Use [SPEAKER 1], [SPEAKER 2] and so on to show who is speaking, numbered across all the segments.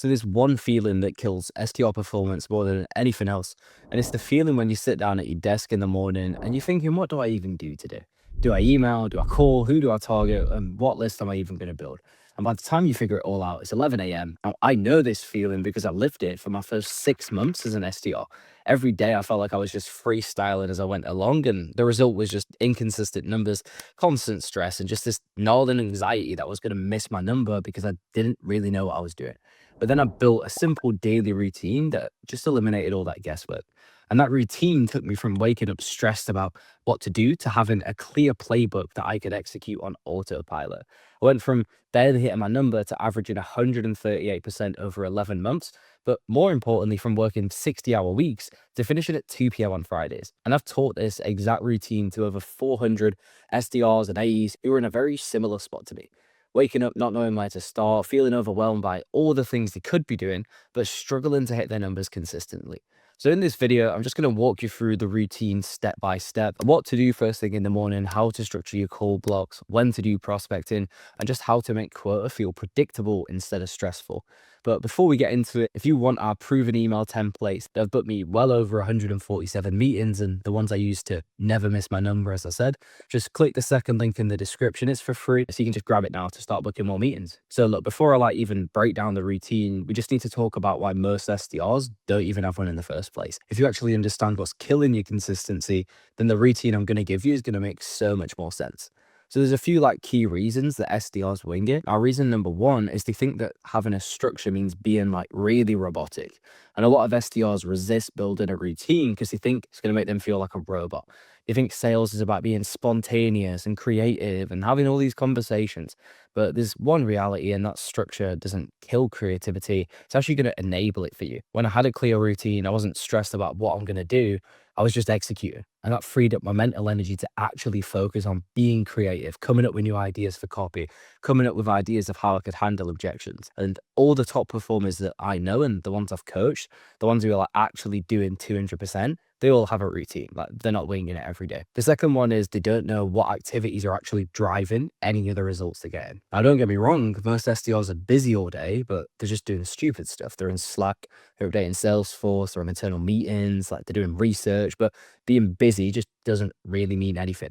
[SPEAKER 1] So there's one feeling that kills SDR performance more than anything else. And it's the feeling when you sit down at your desk in the morning and you're thinking, what do I even do today? Do I email? Do I call? Who do I target? And what list am I even going to build? And by the time you figure it all out, it's 11 a.m. Now, I know this feeling because I lived it for my first 6 months as an SDR. Every day I felt like I was just freestyling as I went along. And the result was just inconsistent numbers, constant stress, and just this gnarling anxiety that I was going to miss my number because I didn't really know what I was doing. But then I built a simple daily routine that just eliminated all that guesswork. And that routine took me from waking up stressed about what to do to having a clear playbook that I could execute on autopilot. I went from barely hitting my number to averaging 138% over 11 months, but more importantly, from working 60-hour weeks to finishing at 2 p.m. on Fridays. And I've taught this exact routine to over 400 SDRs and AEs who are in a very similar spot to me. Waking up, not knowing where to start, feeling overwhelmed by all the things they could be doing, but struggling to hit their numbers consistently. So in this video, I'm just going to walk you through the routine step by step, what to do first thing in the morning, how to structure your call blocks, when to do prospecting, and just how to make quota feel predictable instead of stressful. But before we get into it, if you want our proven email templates, they've booked me well over 147 meetings and the ones I use to never miss my number, as I said, just click the second link in the description. It's for free, so you can just grab it now to start booking more meetings. So look, before I even break down the routine, we just need to talk about why most SDRs don't even have one in the first place. If you actually understand what's killing your consistency, then the routine I'm going to give you is going to make so much more sense. So there's a few key reasons that SDRs wing it. Our reason number one is they think that having a structure means being really robotic. And a lot of SDRs resist building a routine because they think it's going to make them feel like a robot. They think sales is about being spontaneous and creative and having all these conversations. But there's one reality, and that structure doesn't kill creativity. It's actually going to enable it for you. When I had a clear routine, I wasn't stressed about what I'm going to do. I was just executing. And that freed up my mental energy to actually focus on being creative, coming up with new ideas for copy, coming up with ideas of how I could handle objections. And all the top performers that I know and the ones I've coached, the ones who are actually doing 200%, they all have a routine. They're not winging it every day. The second one is they don't know what activities are actually driving any of the results they're getting. Now, don't get me wrong, most SDRs are busy all day, but they're just doing stupid stuff. They're in Slack, they're updating Salesforce, they're in internal meetings, they're doing research, but being busy just doesn't really mean anything.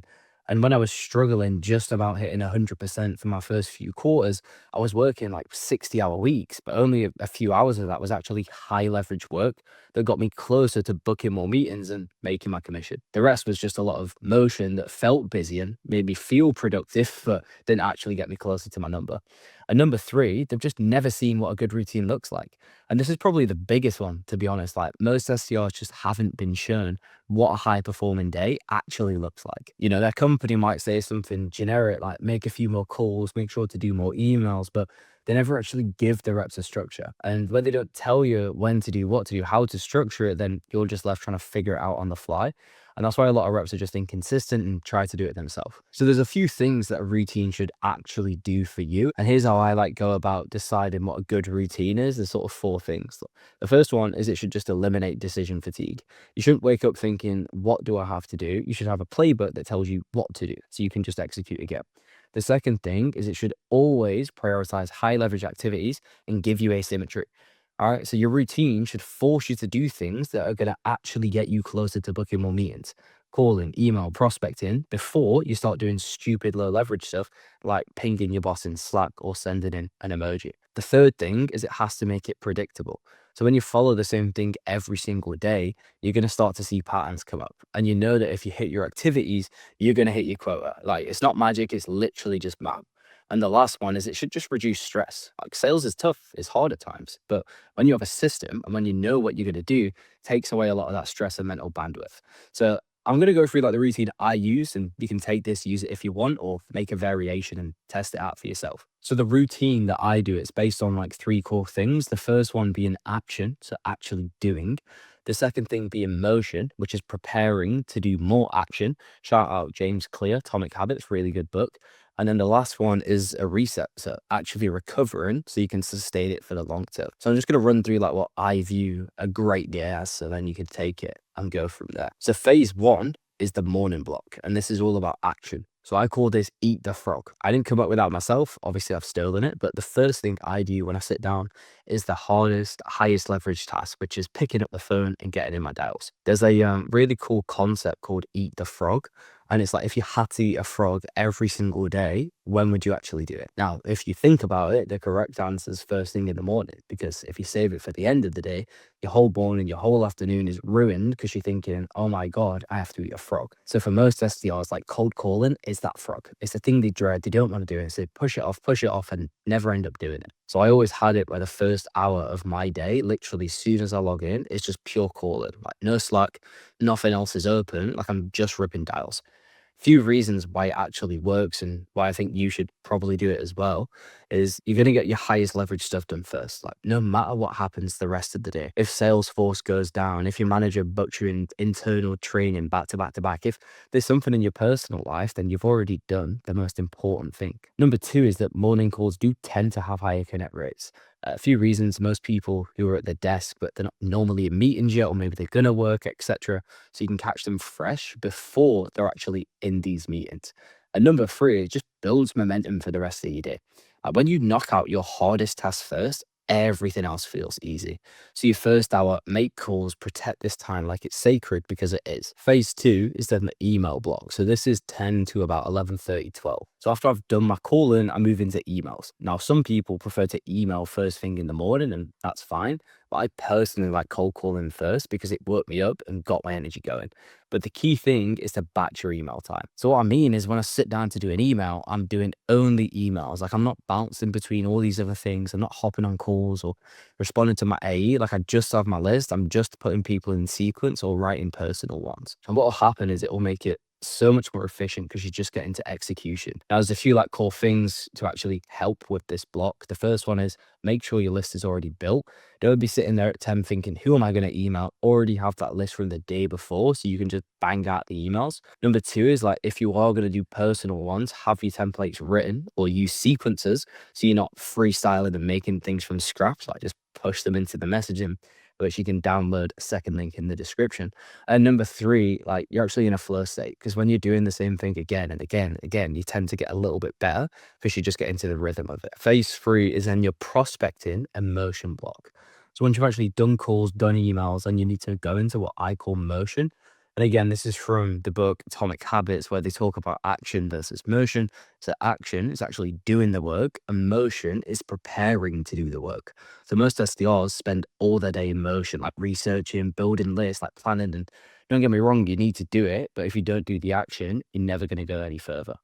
[SPEAKER 1] And when I was struggling just about hitting 100% for my first few quarters, I was working 60-hour weeks, but only a few hours of that was actually high leverage work that got me closer to booking more meetings and making my commission. The rest was just a lot of motion that felt busy and made me feel productive, but didn't actually get me closer to my number. And number three, they've just never seen what a good routine looks like. And this is probably the biggest one, to be honest. Most SDRs just haven't been shown what a high performing day actually looks like. Their company might say something generic, like make a few more calls, make sure to do more emails, but they never actually give the reps a structure. And when they don't tell you when to do, what to do, how to structure it, then you're just left trying to figure it out on the fly. And that's why a lot of reps are just inconsistent and try to do it themselves. So there's a few things that a routine should actually do for you. And here's how I go about deciding what a good routine is. There's sort of four things. The first one is it should just eliminate decision fatigue. You shouldn't wake up thinking, what do I have to do? You should have a playbook that tells you what to do so you can just execute again. The second thing is it should always prioritize high leverage activities and give you asymmetry. All right. So your routine should force you to do things that are going to actually get you closer to booking more meetings, calling, email, prospecting before you start doing stupid low leverage stuff like pinging your boss in Slack or sending in an emoji. The third thing is it has to make it predictable. So when you follow the same thing every single day, you're going to start to see patterns come up. And you know that if you hit your activities, you're going to hit your quota. It's not magic, it's literally just math. And the last one is it should just reduce stress. Sales is tough, it's hard at times, but when you have a system and when you know what you're going to do, it takes away a lot of that stress and mental bandwidth. So I'm going to go through the routine I use, and you can take this, use it if you want, or make a variation and test it out for yourself. So the routine that I do, it's based on three core things. The first one being action, so actually doing. The second thing being motion, which is preparing to do more action. Shout out James Clear, Atomic Habits, really good book. And then the last one is a reset, so actually recovering so you can sustain it for the long term. So I'm just going to run through what I view a great day as, so then you can take it and go from there. So phase one is the morning block, and this is all about action. So I call this eat the frog. I didn't come up with that myself. Obviously, I've stolen it. But the first thing I do when I sit down is the hardest, highest leverage task, which is picking up the phone and getting in my dials. There's a really cool concept called eat the frog. And it's like if you had to eat a frog every single day, when would you actually do it? Now, if you think about it, the correct answer is first thing in the morning, because if you save it for the end of the day, your whole morning, your whole afternoon is ruined because you're thinking, oh my God, I have to eat a frog. So for most SDRs, like cold calling is that frog. It's the thing they dread. They don't want to do it. So they push it off, and never end up doing it. So I always had it where the first hour of my day, literally as soon as I log in, it's just pure calling. Like no Slack, nothing else is open. Like I'm just ripping dials. Few reasons why it actually works and why I think you should probably do it as well is you're going to get your highest leverage stuff done first. Like no matter what happens the rest of the day, if Salesforce goes down, if your manager books you in internal training back to back to back, if there's something in your personal life, then you've already done the most important thing. Number two is that morning calls do tend to have higher connect rates. A few reasons: most people who are at their desk, but they're not normally in meetings yet, or maybe they're gonna work, etc. So you can catch them fresh before they're actually in these meetings. And number three, it just builds momentum for the rest of your day. When you knock out your hardest task first, everything else feels easy. So your first hour, make calls, protect this time like it's sacred, because it is. Phase two is then the email block. So this is 10 to about 11:30, 12. So after I've done my calling, I move into emails. Now, some people prefer to email first thing in the morning, and that's fine. But I personally like cold calling first because it woke me up and got my energy going. But the key thing is to batch your email time. So what I mean is when I sit down to do an email, I'm doing only emails. Like I'm not bouncing between all these other things. I'm not hopping on calls or responding to my AE. Like I just have my list. I'm just putting people in sequence or writing personal ones. And what will happen is it will make it so much more efficient because you just get into execution. Now, there's a few like core things to actually help with this block. The first one is make sure your list is already built. Don't be sitting there at 10 thinking, who am I going to email? Already have that list from the day before so you can just bang out the emails. Number two is like if you are going to do personal ones, have your templates written or use sequences so you're not freestyling and making things from scratch. Like just push them into the messaging, which you can download a second link in the description. And number three, like you're actually in a flow state because when you're doing the same thing again and again and again, you tend to get a little bit better because you just get into the rhythm of it. Phase three is then your prospecting and motion block. So once you've actually done calls, done emails, and you need to go into what I call motion. And again, this is from the book Atomic Habits, where they talk about action versus motion. So action is actually doing the work, and motion is preparing to do the work. So most SDRs spend all their day in motion, like researching, building lists, like planning. And don't get me wrong, you need to do it, but if you don't do the action, you're never going to go any further.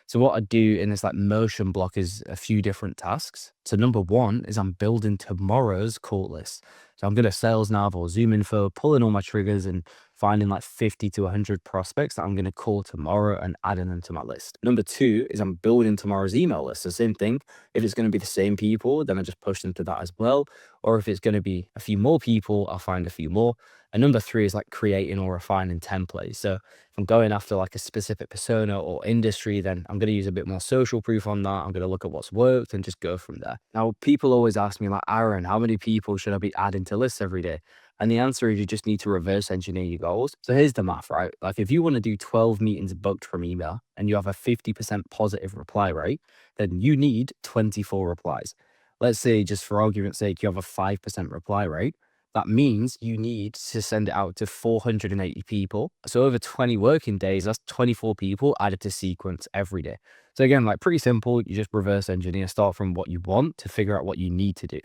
[SPEAKER 1] So what I do in this like motion block is a few different tasks. So number one is I'm building tomorrow's call list. So I'm going to sales nav or Zoom info, pulling all my triggers and finding like 50 to 100 prospects that I'm going to call tomorrow and adding them to my list. Number two is I'm building tomorrow's email list. So same thing. If it's going to be the same people, then I just push them to that as well. Or if it's going to be a few more people, I'll find a few more. And number three is like creating or refining templates. So if I'm going after like a specific persona or industry, then I'm going to use a bit more social proof on that. I'm going to look at what's worked and just go from there. Now, people always ask me like, Aaron, how many people should I be adding to lists every day? And the answer is you just need to reverse engineer your goals. So here's the math, right? Like if you want to do 12 meetings booked from email and you have a 50% positive reply rate, then you need 24 replies. Let's say, just for argument's sake, you have a 5% reply rate. That means you need to send it out to 480 people. So over 20 working days, that's 24 people added to sequence every day. So again, like pretty simple. You just reverse engineer, start from what you want to figure out what you need to do.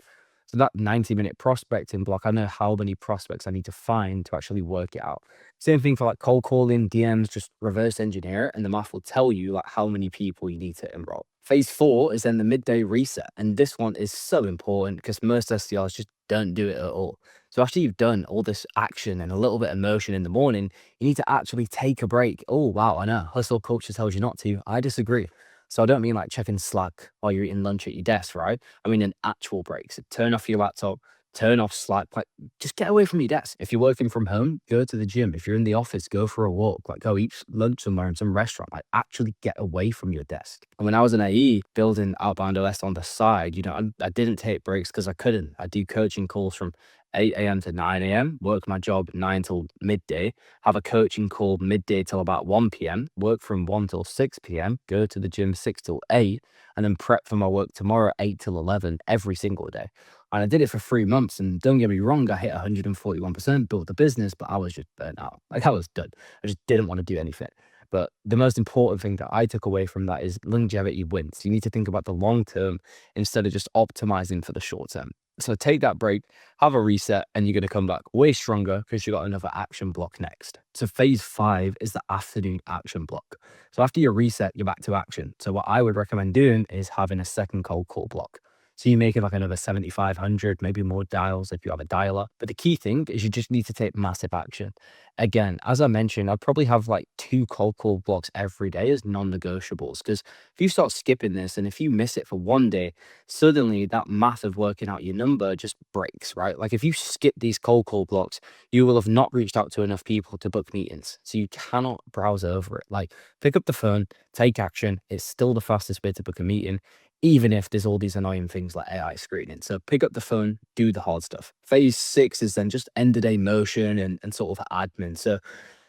[SPEAKER 1] So that 90-minute prospecting block, I know how many prospects I need to find to actually work it out. Same thing for like cold calling, DMs, just reverse engineer it, and the math will tell you like how many people you need to enroll. Phase four is then the midday reset. And this one is so important because most SDRs just don't do it at all. So after you've done all this action and a little bit of motion in the morning, you need to actually take a break. Oh, wow, I know. Hustle culture tells you not to. I disagree. So I don't mean like checking Slack while you're eating lunch at your desk, right? I mean an actual break. So turn off your laptop, turn off Slack, like just get away from your desk. If you're working from home, go to the gym. If you're in the office, go for a walk, like go eat lunch somewhere in some restaurant, like actually get away from your desk. And when I was an AE building outbound OS on the side, I didn't take breaks because I couldn't. I do coaching calls from 8 a.m. to 9 a.m., work my job 9 till midday, have a coaching call midday till about 1 p.m., work from 1 till 6 p.m., go to the gym 6 till 8, and then prep for my work tomorrow 8 till 11 every single day. And I did it for 3 months. And don't get me wrong, I hit 141%, built the business, but I was just burnt out. Like I was done. I just didn't want to do anything. But the most important thing that I took away from that is longevity wins. You need to think about the long term instead of just optimizing for the short term. So take that break, have a reset, and you're going to come back way stronger because you got another action block next. So phase 5 is the afternoon action block. So after your reset, you're back to action. So what I would recommend doing is having a second cold call block. So you make it like another 7,500, maybe more dials if you have a dialer. But the key thing is you just need to take massive action. Again, as I mentioned, I'd probably have like 2 cold call blocks every day as non-negotiables. Because if you start skipping this and if you miss it for one day, suddenly that math of working out your number just breaks, right? Like if you skip these cold call blocks, you will have not reached out to enough people to book meetings. So you cannot browse over it. Like pick up the phone, take action. It's still the fastest way to book a meeting, even if there's all these annoying things like AI screening. So pick up the phone, do the hard stuff. Phase 6 is then just end of day motion and sort of admin. So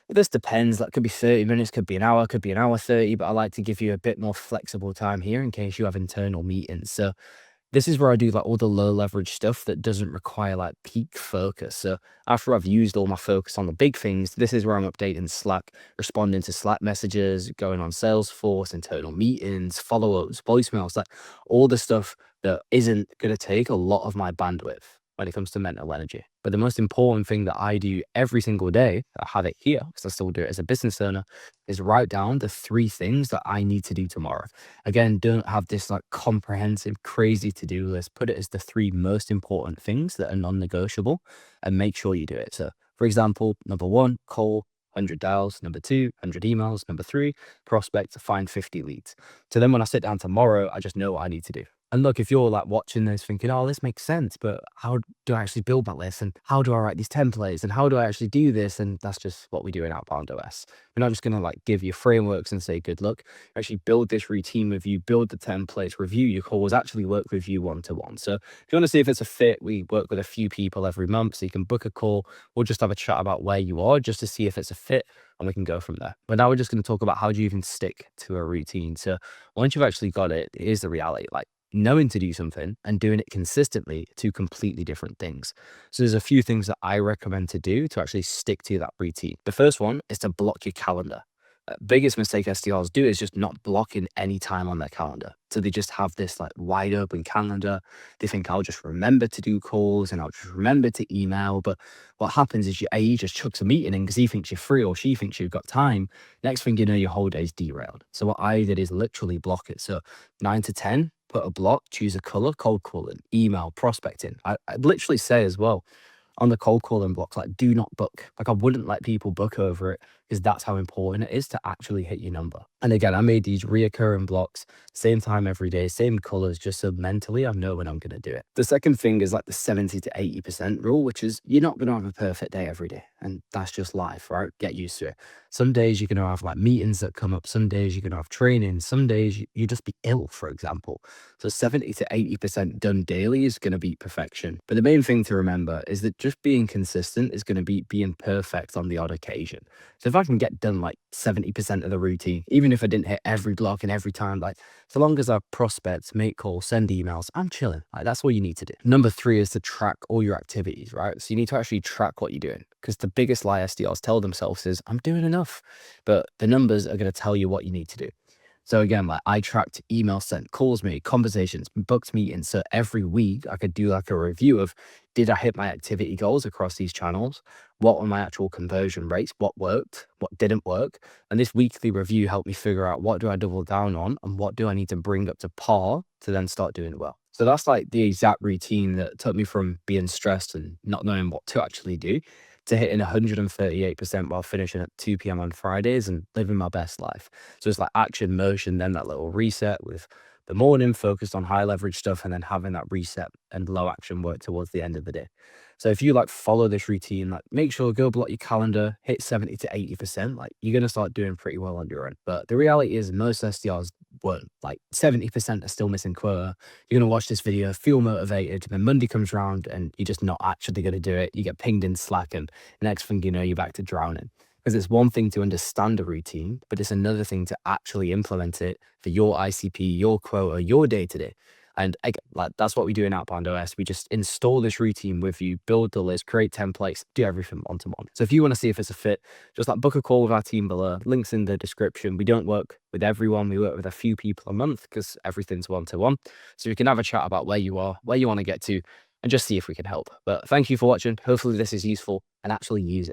[SPEAKER 1] this depends. That could be 30 minutes, could be an hour 30, but I like to give you a bit more flexible time here in case you have internal meetings. So this is where I do like all the low leverage stuff that doesn't require like peak focus. So after I've used all my focus on the big things, this is where I'm updating Slack, responding to Slack messages, going on Salesforce, internal meetings, follow-ups, voicemails, like all the stuff that isn't going to take a lot of my bandwidth when it comes to mental energy. But the most important thing that I do every single day, I have it here because I still do it as a business owner, is write down the 3 things that I need to do tomorrow. Again, don't have this like comprehensive, crazy to-do list. Put it as the 3 most important things that are non-negotiable and make sure you do it. So, for example, number 1, call 100 dials. Number 2, 100 emails. Number 3, prospect, find 50 leads. So then when I sit down tomorrow, I just know what I need to do. And look, if you're like watching this thinking, oh, this makes sense, but how do I actually build that list? And how do I write these templates? And how do I actually do this? And that's just what we do in Outbound OS. We're not just going to like give you frameworks and say, good luck. Actually build this routine with you, build the templates, review your calls, actually work with you one-to-one. So if you want to see if it's a fit, we work with a few people every month. So you can book a call or just have a chat about where you are just to see if it's a fit and we can go from there. But now we're just going to talk about how do you even stick to a routine. So once you've actually got it, here's the reality. Like knowing to do something and doing it consistently are 2 completely different things. So there's a few things that I recommend to do to actually stick to that routine. The first one is to block your calendar. Biggest mistake SDRs do is just not blocking any time on their calendar. So they just have this like wide open calendar. They think I'll just remember to do calls and I'll just remember to email. But what happens is your AE just chucks a meeting in because he thinks you're free or she thinks you've got time. Next thing you know, your whole day's derailed. So what I did is literally block it. So 9 to 10, put a block, choose a color, cold calling, email, prospecting. I'd literally say as well, on the cold calling blocks, like do not book. Like I wouldn't let people book over it because that's how important it is to actually hit your number. And again, I made these reoccurring blocks, same time every day, same colors, just so mentally I know when I'm going to do it. The second thing is like the 70 to 80% rule, which is you're not going to have a perfect day every day. And that's just life, right? Get used to it. Some days you're going to have like meetings that come up. Some days you're going to have training. Some days you just be ill, for example. So 70 to 80% done daily is going to be perfection. But the main thing to remember is that just being consistent is going to be being perfect on the odd occasion. So if I can get done like 70% of the routine, even if I didn't hit every block and every time, like so long as I prospect, make calls, send emails, I'm chilling. Like that's what you need to do. Number 3 is to track all your activities, right? So you need to actually track what you're doing because the biggest lie SDRs tell themselves is I'm doing enough, but the numbers are going to tell you what you need to do. So again, like I tracked emails sent, calls made, conversations, booked meetings. So every week I could do like a review of did I hit my activity goals across these channels? What were my actual conversion rates? What worked? What didn't work? And this weekly review helped me figure out what do I double down on and what do I need to bring up to par to then start doing well. So that's like the exact routine that took me from being stressed and not knowing what to actually do to hitting 138% while finishing at 2 p.m. on Fridays and living my best life. So it's like action, motion, then that little reset with the morning, focused on high leverage stuff, and then having that reset and low action work towards the end of the day. So if you like follow this routine, like make sure go block your calendar, hit 70 to 80%, like you're gonna start doing pretty well on your own. But the reality is most SDRs won't. Like 70% are still missing quota. You're gonna watch this video, feel motivated, then Monday comes around and you're just not actually gonna do it. You get pinged in Slack, and next thing you know, you're back to drowning. Because it's one thing to understand a routine, but it's another thing to actually implement it for your ICP, your quota, your day to day. And like that's what we do in Outbound OS. We just install this routine with you, build the list, create templates, do everything one to one. So if you want to see if it's a fit, just like book a call with our team below. Links in the description. We don't work with everyone. We work with a few people a month because everything's one to one. So you can have a chat about where you are, where you want to get to, and just see if we can help. But thank you for watching. Hopefully this is useful and actually use it.